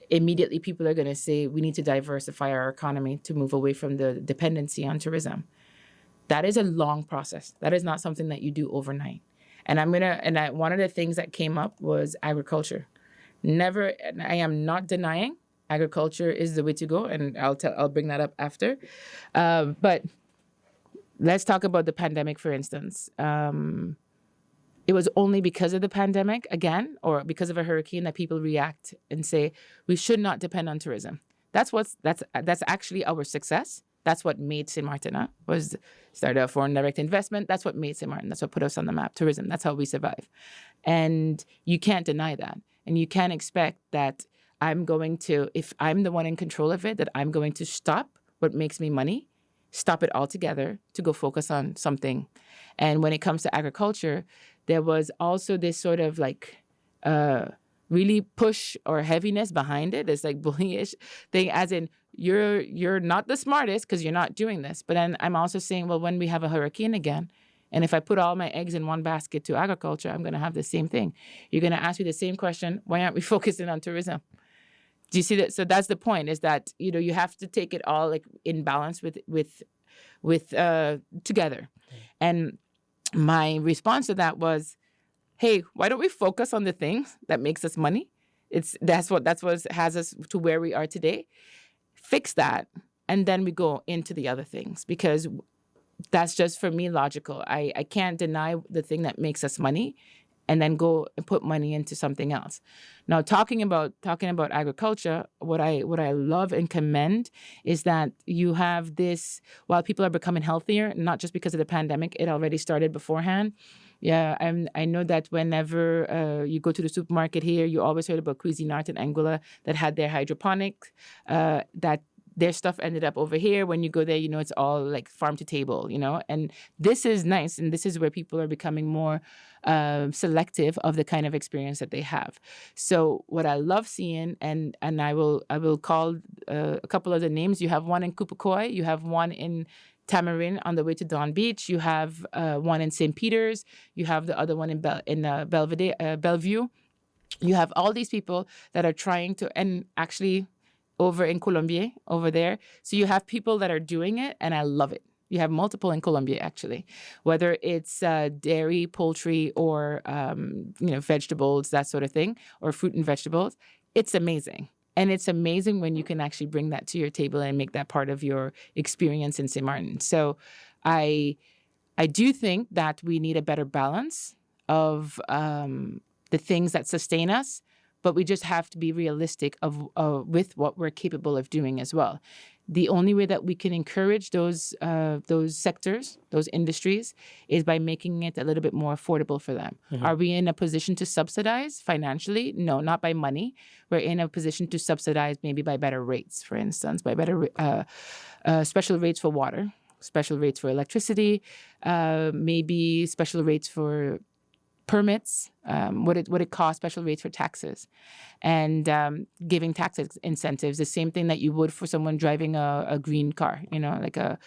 immediately people are going to say, we need to diversify our economy to move away from the dependency on tourism. That is a long process. That is not something that you do overnight. And one of the things that came up was agriculture. I am not denying agriculture is the way to go, and I'll bring that up after. But let's talk about the pandemic, for instance. It was only because of the pandemic, again, or because of a hurricane, that people react and say, we should not depend on tourism. That's actually our success. That's what made St. Martin was started a foreign direct investment. That's what made St. Martin. That's what put us on the map. Tourism. That's how we survive. And you can't deny that. And you can't expect that if I'm the one in control of it, that I'm going to stop what makes me money, stop it altogether to go focus on something. And when it comes to agriculture, there was also this sort of really push or heaviness behind it. It's like bullyish thing, as in you're not the smartest because you're not doing this. But then I'm also saying, well, when we have a hurricane again, and if I put all my eggs in one basket to agriculture, I'm going to have the same thing. You're going to ask me the same question. Why aren't we focusing on tourism? Do you see that? So that's the point, is that, you have to take it all in balance with together. And my response to that was, hey, why don't we focus on the things that makes us money? That's what has us to where we are today. Fix that, and then we go into the other things, because that's just, for me, logical. I can't deny the thing that makes us money and then go and put money into something else. Now, talking about agriculture, what I love and commend is that you have this, while people are becoming healthier, not just because of the pandemic, it already started beforehand. Yeah, I know that whenever you go to the supermarket here, you always heard about Cuisinart in Anguilla that had their hydroponics, that their stuff ended up over here. When you go there, it's all like farm to table, and this is nice. And this is where people are becoming more selective of the kind of experience that they have. So what I love seeing, and I will call a couple of the names. You have one in Kupakoi, you have one in Tamarin on the way to Dawn Beach, you have one in St. Peter's, you have the other one in Belvedere, Bellevue. You have all these people that are trying to, and actually over in Colombier, over there. So you have people that are doing it, and I love it. You have multiple in Colombier, actually, whether it's dairy, poultry, or vegetables, that sort of thing, or fruit and vegetables. It's amazing. And it's amazing when you can actually bring that to your table and make that part of your experience in St. Martin. So I do think that we need a better balance of the things that sustain us, but we just have to be realistic with what we're capable of doing as well. The only way that we can encourage those sectors, those industries, is by making it a little bit more affordable for them. Mm-hmm. Are we in a position to subsidize financially? No, not by money. We're in a position to subsidize maybe by better rates, for instance, by better special rates for water, special rates for electricity, maybe special rates for permits, what it costs, special rates for taxes, and giving tax incentives, the same thing that you would for someone driving a green car, like a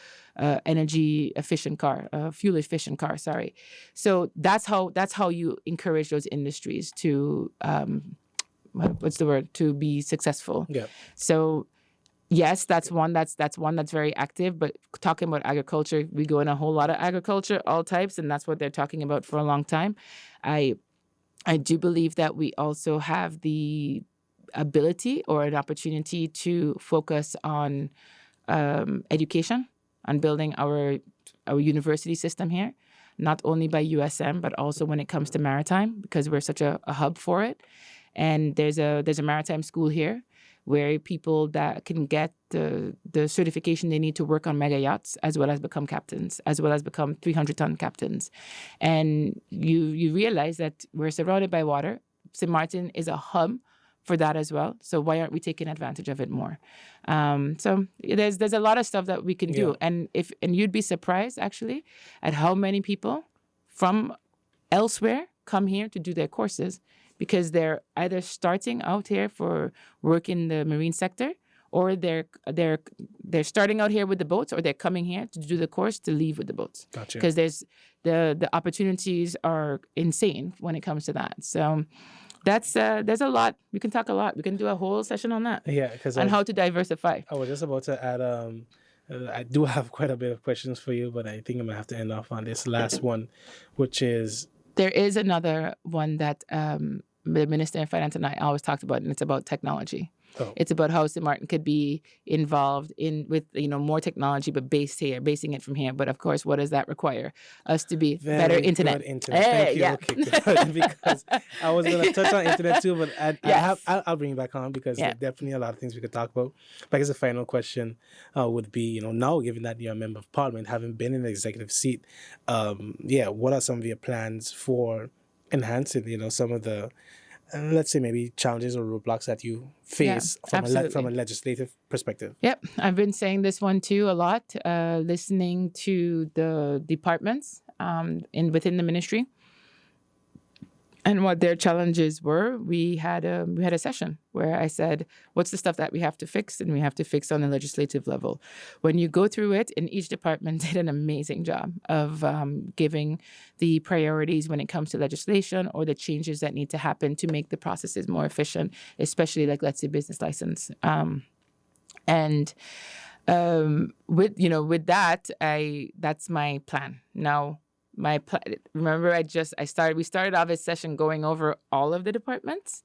energy efficient car, a fuel efficient car. Sorry. So that's how you encourage those industries to to be successful. Yeah. So yes, that's one that's very active. But talking about agriculture, we go in a whole lot of agriculture, all types, and that's what they're talking about for a long time. I do believe that we also have the ability or an opportunity to focus on education, on building our university system here, not only by USM, but also when it comes to maritime, because we're such a hub for it. And there's a maritime school here where people that can get the certification they need to work on mega yachts, as well as become captains, as well as become 300-ton captains. And you realize that we're surrounded by water. St. Martin is a hub for that as well. So why aren't we taking advantage of it more? So there's a lot of stuff that we can do. And you'd be surprised, actually, at how many people from elsewhere come here to do their courses, because they're either starting out here for work in the marine sector, or they're starting out here with the boats, or they're coming here to do the course to leave with the boats. Gotcha. Because there's the opportunities are insane when it comes to that. So there's a lot. We can talk a lot. We can do a whole session on that. Yeah, because on how to diversify. I was just about to add. I do have quite a bit of questions for you, but I think I'm gonna have to end off on this last one, which is. There is another one that the Minister of Finance and I always talked about, and it's about technology. Oh. It's about how St. Martin could be involved with more technology, but basing it from here. But of course, what does that require? Us to be better internet. Hey, thank you. Yeah. Okay, good. Because I was going to touch on internet too, but I'll bring you back on, because there's definitely a lot of things we could talk about. But I guess the final question would be, now given that you're a member of Parliament, having been in the executive seat, what are some of your plans for enhancing, some of the let's say maybe challenges or roadblocks that you face from a legislative perspective? Yep. I've been saying this one too a lot, listening to the departments within the ministry and what their challenges were. We had a session where I said, what's the stuff that we have to fix, and we have to fix on the legislative level. When you go through it, and each department did an amazing job of giving the priorities when it comes to legislation or the changes that need to happen to make the processes more efficient, especially let's say business license. With that, that's my plan. Now, remember, we started off this session going over all of the departments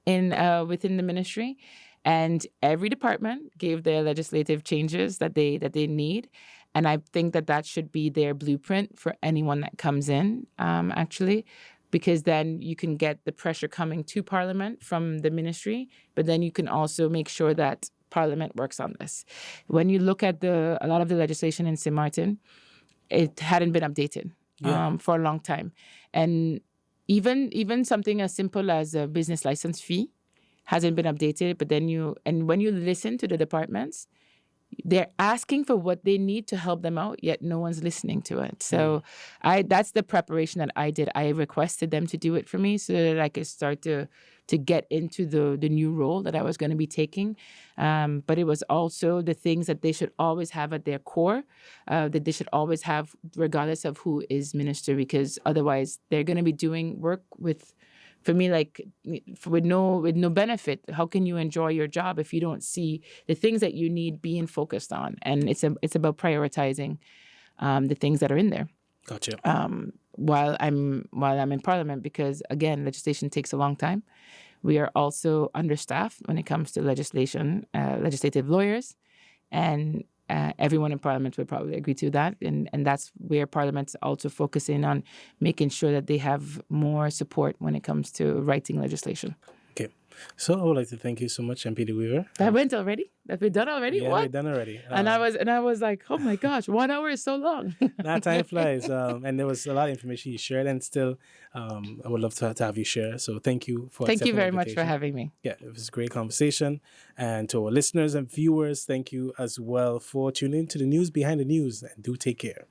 within the ministry, And every department gave their legislative changes that they need. And I think that should be their blueprint for anyone that comes in, actually, because then you can get the pressure coming to Parliament from the ministry, but then you can also make sure that Parliament works on this. When you look at a lot of the legislation in St. Martin, it hadn't been updated for a long time. And even something as simple as a business license fee hasn't been updated, but then when you listen to the departments, they're asking for what they need to help them out, yet no one's listening to it. So that's the preparation that I did. I requested them to do it for me so that I could start to get into the new role that I was going to be taking. But it was also the things that they should always have at their core, that they should always have regardless of who is minister, because otherwise they're going to be doing work for me, like with no benefit. How can you enjoy your job if you don't see the things that you need being focused on? And it's about prioritizing the things that are in there. Gotcha. While I'm in Parliament, because again, legislation takes a long time. We are also understaffed when it comes to legislation, legislative lawyers, and everyone in Parliament would probably agree to that. And that's where Parliament's also focusing on making sure that they have more support when it comes to writing legislation. Okay. So I would like to thank you so much, MP Weever. That went already? That we're done already? Yeah, what? we're done already. And I was like, oh my gosh, 1 hour is so long. Now time flies. And there was a lot of information you shared, and still I would love to have you share. So thank you for Thank you accepting very the much for invitation. having me. Yeah, it was a great conversation. And to our listeners and viewers, thank you as well for tuning in to the news behind the news, and do take care.